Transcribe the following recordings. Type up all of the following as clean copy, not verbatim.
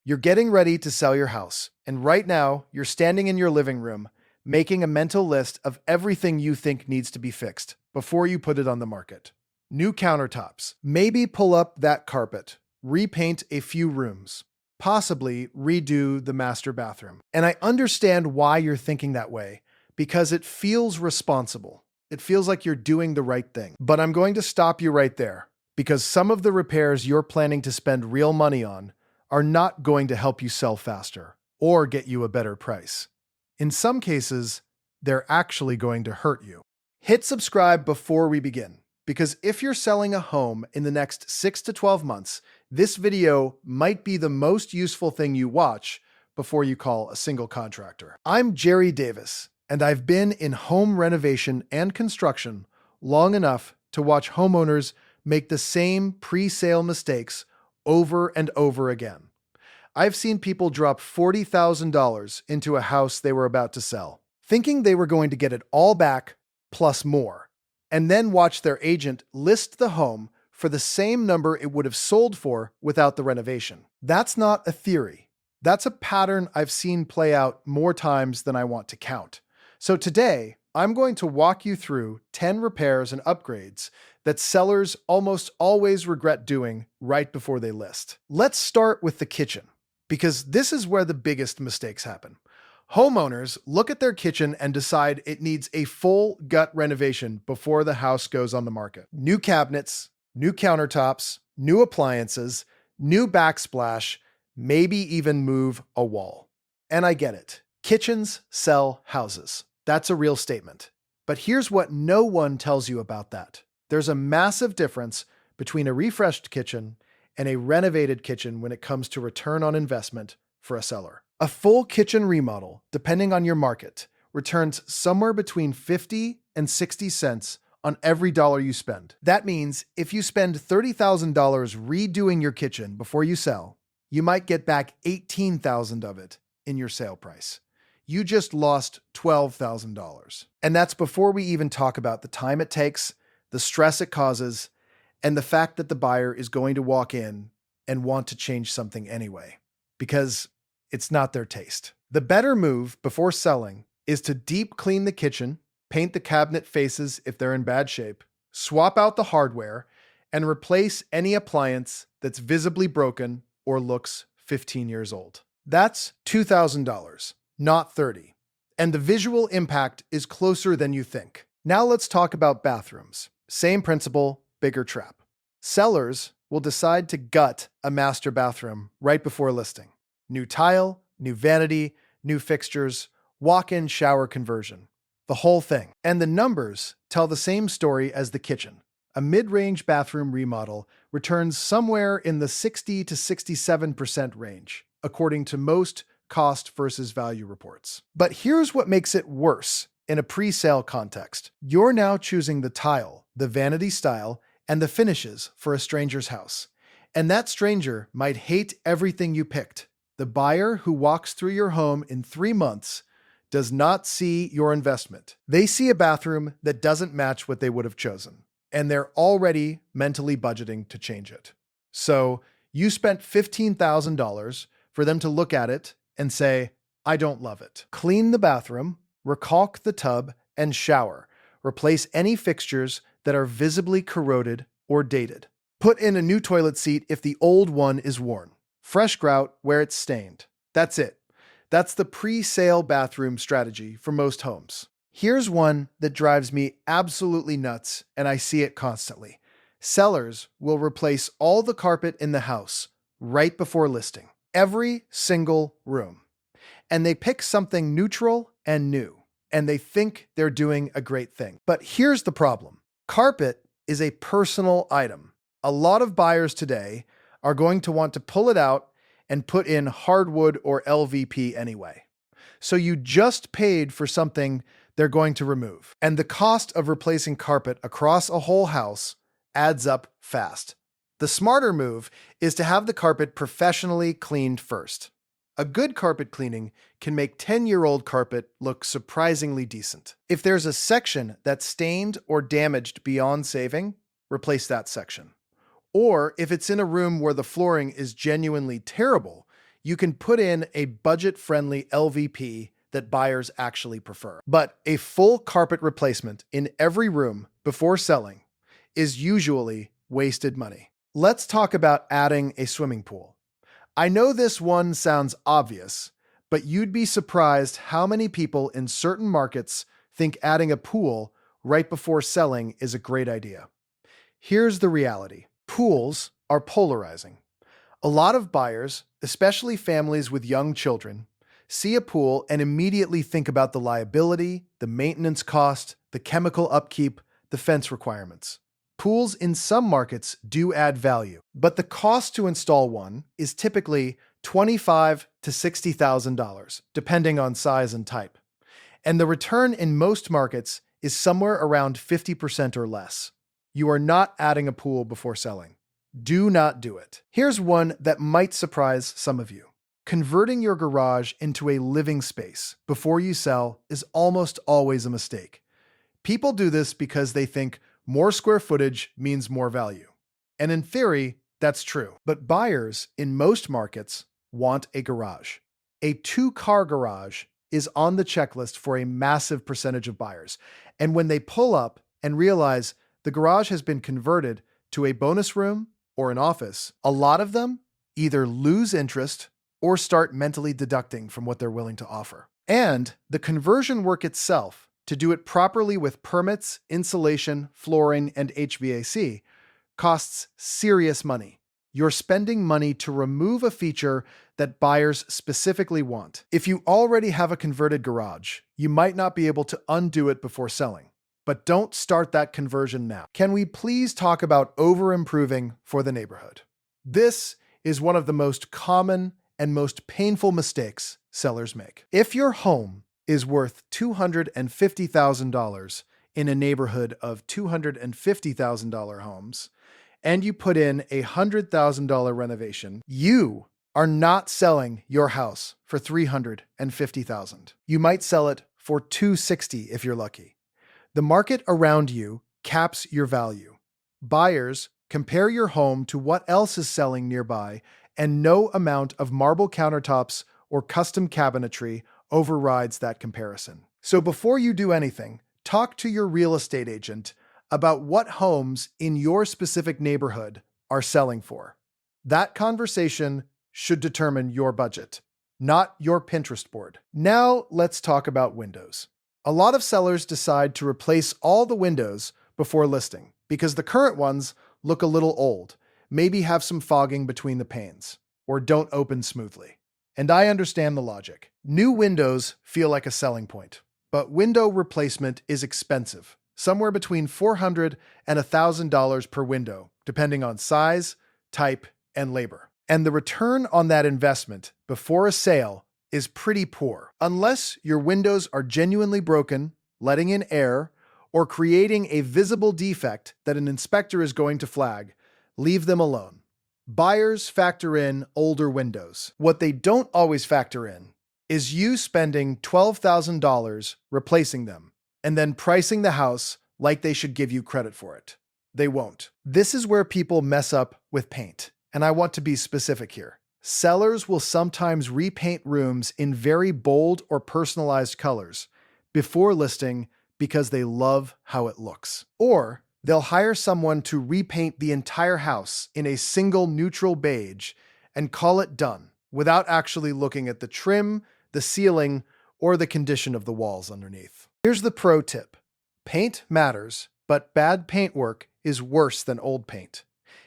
You're getting ready to sell your house, and right now, you're standing in your living room, making a mental list of everything you think needs to be fixed before you put it on the market. New countertops. Maybe pull up that carpet, repaint a few rooms, possibly redo the master bathroom. And I understand why you're thinking that way, because it feels responsible. It feels like you're doing the right thing. But I'm going to stop you right there, because some of the repairs you're planning to spend real money on are not going to help you sell faster or get you a better price. In some cases, they're actually going to hurt you. Hit subscribe before we begin, because if you're selling a home in the next 6 to 12 months, this video might be the most useful thing you watch before you call a single contractor. I'm Jerry Davis, and I've been in home renovation and construction long enough to watch homeowners make the same pre-sale mistakes over and over again. I've seen people drop $40,000 into a house they were about to sell, thinking they were going to get it all back plus more, and then watch their agent list the home for the same number it would have sold for without the renovation. That's not a theory. That's a pattern I've seen play out more times than I want to count. So today, I'm going to walk you through 10 repairs and upgrades that sellers almost always regret doing right before they list. Let's start with the kitchen, because this is where the biggest mistakes happen. Homeowners look at their kitchen and decide it needs a full gut renovation before the house goes on the market. New cabinets, new countertops, new appliances, new backsplash, maybe even move a wall. And I get it. Kitchens sell houses. That's a real statement. But here's what no one tells you about that. There's a massive difference between a refreshed kitchen and a renovated kitchen when it comes to return on investment for a seller. A full kitchen remodel, depending on your market, returns somewhere between 50 and 60 cents on every dollar you spend. That means if you spend $30,000 redoing your kitchen before you sell, you might get back $18,000 of it in your sale price. You just lost $12,000. And that's before we even talk about the time it takes, the stress it causes, and the fact that the buyer is going to walk in and want to change something anyway, because it's not their taste. The better move before selling is to deep clean the kitchen, paint the cabinet faces if they're in bad shape, swap out the hardware, and replace any appliance that's visibly broken or looks 15 years old. That's $2,000, not $30,000. And the visual impact is closer than you think. Now let's talk about bathrooms. Same principle, bigger trap. Sellers will decide to gut a master bathroom right before listing. New tile, new vanity, new fixtures, walk-in shower conversion. The whole thing. And the numbers tell the same story as the kitchen. A mid-range bathroom remodel returns somewhere in the 60 to 67% range, according to most cost versus value reports. But here's what makes it worse in a pre-sale context. You're now choosing the tile, the vanity style, and the finishes for a stranger's house. And that stranger might hate everything you picked. The buyer who walks through your home in 3 months does not see your investment. They see a bathroom that doesn't match what they would have chosen, and they're already mentally budgeting to change it. So you spent $15,000 for them to look at it and say, I don't love it. Clean the bathroom, recalk the tub, and shower. Replace any fixtures that are visibly corroded or dated. Put in a new toilet seat if the old one is worn. Fresh grout where it's stained. That's it. That's the pre-sale bathroom strategy for most homes. Here's one that drives me absolutely nuts, and I see it constantly. Sellers will replace all the carpet in the house right before listing. Every single room. And they pick something neutral and new, and they think they're doing a great thing. But here's the problem. Carpet is a personal item. A lot of buyers today are going to want to pull it out and put in hardwood or LVP anyway. So you just paid for something they're going to remove. And the cost of replacing carpet across a whole house adds up fast. The smarter move is to have the carpet professionally cleaned first. A good carpet cleaning can make 10-year-old carpet look surprisingly decent. If there's a section that's stained or damaged beyond saving, replace that section. Or if it's in a room where the flooring is genuinely terrible, you can put in a budget-friendly LVP that buyers actually prefer. But a full carpet replacement in every room before selling is usually wasted money. Let's talk about adding a swimming pool. I know this one sounds obvious, but you'd be surprised how many people in certain markets think adding a pool right before selling is a great idea. Here's the reality. Pools are polarizing. A lot of buyers, especially families with young children, see a pool and immediately think about the liability, the maintenance cost, the chemical upkeep, the fence requirements. Pools in some markets do add value, but the cost to install one is typically $25,000 to $60,000, depending on size and type. And the return in most markets is somewhere around 50% or less. You are not adding a pool before selling. Do not do it. Here's one that might surprise some of you. Converting your garage into a living space before you sell is almost always a mistake. People do this because they think more square footage means more value. And in theory, that's true. But buyers in most markets want a garage. A two-car garage is on the checklist for a massive percentage of buyers. And when they pull up and realize the garage has been converted to a bonus room or an office, a lot of them either lose interest or start mentally deducting from what they're willing to offer. And the conversion work itself, to do it properly with permits, insulation, flooring, and HVAC, costs serious money. You're spending money to remove a feature that buyers specifically want. If you already have a converted garage, you might not be able to undo it before selling. But don't start that conversion now. Can we please talk about over-improving for the neighborhood? This is one of the most common and most painful mistakes sellers make. If your home is worth $250,000 in a neighborhood of $250,000 homes, and you put in a $100,000 renovation, you are not selling your house for $350,000. You might sell it for $260,000 if you're lucky. The market around you caps your value. Buyers compare your home to what else is selling nearby, and no amount of marble countertops or custom cabinetry overrides that comparison. So before you do anything, talk to your real estate agent about what homes in your specific neighborhood are selling for. That conversation should determine your budget, not your Pinterest board. Now let's talk about windows. A lot of sellers decide to replace all the windows before listing because the current ones look a little old, maybe have some fogging between the panes, or don't open smoothly. And I understand the logic. New windows feel like a selling point, but window replacement is expensive, somewhere between $400 and $1,000 per window, depending on size, type, and labor. And the return on that investment before a sale is pretty poor. Unless your windows are genuinely broken, letting in air, or creating a visible defect that an inspector is going to flag, leave them alone. Buyers factor in older windows. What they don't always factor in is you spending $12,000 replacing them and then pricing the house like they should give you credit for it. They won't. This is where people mess up with paint, and I want to be specific here. Sellers will sometimes repaint rooms in very bold or personalized colors before listing because they love how it looks. Or they'll hire someone to repaint the entire house in a single neutral beige and call it done without actually looking at the trim, the ceiling, or the condition of the walls underneath. Here's the pro tip. Paint matters, but bad paint work is worse than old paint.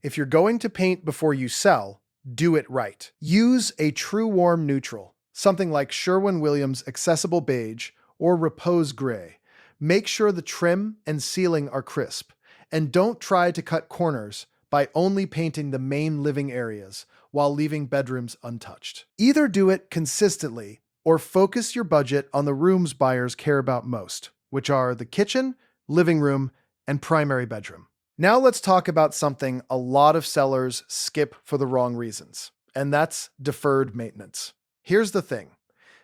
If you're going to paint before you sell, do it right. Use a true warm neutral, something like Sherwin-Williams Accessible Beige or Repose Gray. Make sure the trim and ceiling are crisp, and don't try to cut corners by only painting the main living areas while leaving bedrooms untouched. Either do it consistently or focus your budget on the rooms buyers care about most, which are the kitchen, living room, and primary bedroom. Now let's talk about something a lot of sellers skip for the wrong reasons, and that's deferred maintenance. Here's the thing.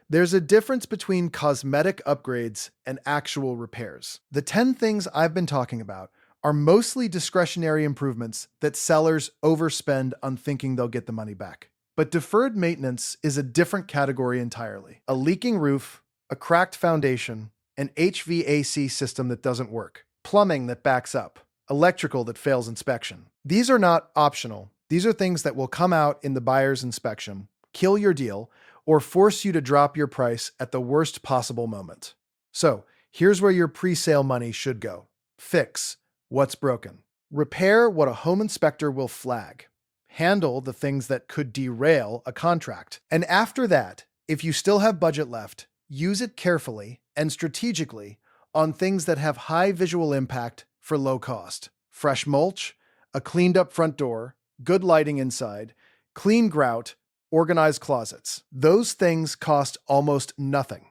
There's a difference between cosmetic upgrades and actual repairs. The 10 things I've been talking about are mostly discretionary improvements that sellers overspend on thinking they'll get the money back. But deferred maintenance is a different category entirely. A leaking roof, a cracked foundation, an HVAC system that doesn't work, plumbing that backs up, electrical that fails inspection. These are not optional. These are things that will come out in the buyer's inspection, kill your deal, or force you to drop your price at the worst possible moment. So, here's where your pre-sale money should go. Fix what's broken. Repair what a home inspector will flag. Handle the things that could derail a contract. And after that, if you still have budget left, use it carefully and strategically on things that have high visual impact for low cost. Fresh mulch, a cleaned up front door, good lighting inside, clean grout, organized closets. Those things cost almost nothing,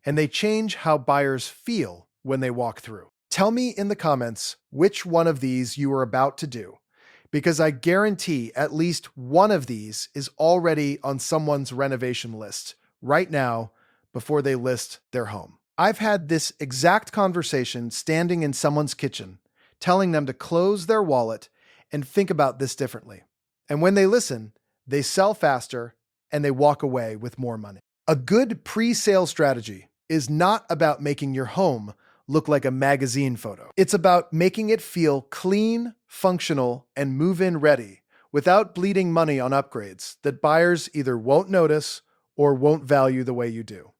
and they change how buyers feel when they walk through. Tell me in the comments which one of these you are about to do, because I guarantee at least one of these is already on someone's renovation list right now before they list their home. I've had this exact conversation standing in someone's kitchen, telling them to close their wallet and think about this differently. And when they listen, they sell faster and they walk away with more money. A good pre-sale strategy is not about making your home look like a magazine photo. It's about making it feel clean, functional, and move-in ready without bleeding money on upgrades that buyers either won't notice or won't value the way you do.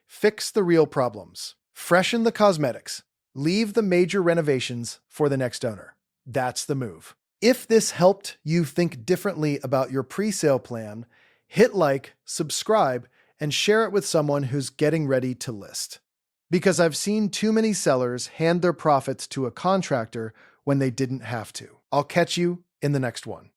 Fix the real problems. Freshen the cosmetics. Leave the major renovations for the next owner. That's the move. If this helped you think differently about your pre-sale plan, hit like, subscribe, and share it with someone who's getting ready to list. Because I've seen too many sellers hand their profits to a contractor when they didn't have to. I'll catch you in the next one.